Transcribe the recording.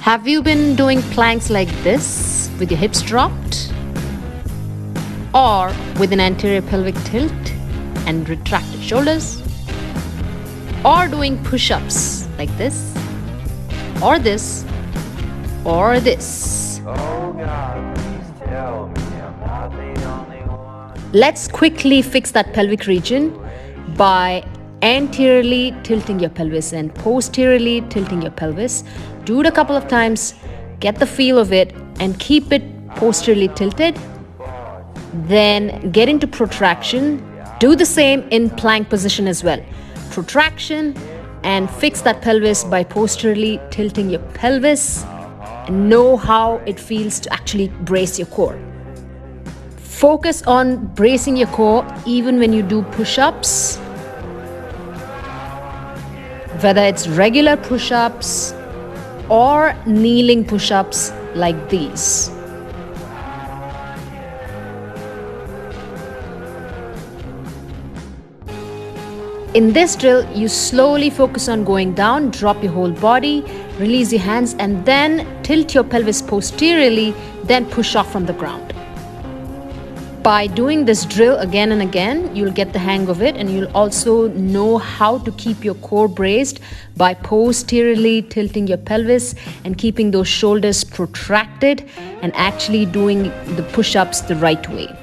Have you been doing planks like this with your hips dropped? Or with an anterior pelvic tilt and retracted shoulders? Or doing push-ups like this? Or this? Or this? Oh God, please tell me I'm not the only one. Let's quickly fix that pelvic region by anteriorly tilting your pelvis and posteriorly tilting your pelvis. Do it a couple of times, get the feel of it, and keep it posteriorly tilted. Then get into protraction. Do the same in plank position as well. Protraction and fix that pelvis by posteriorly tilting your pelvis. And know how it feels to actually brace your core. Focus on bracing your core even when you do push-ups. Whether it's regular push-ups or kneeling push-ups like these. In this drill, you slowly focus on going down, drop your whole body, release your hands, and then tilt your pelvis posteriorly, then push off from the ground. By doing this drill again and again, you'll get the hang of it, and you'll also know how to keep your core braced by posteriorly tilting your pelvis and keeping those shoulders protracted and actually doing the push-ups the right way.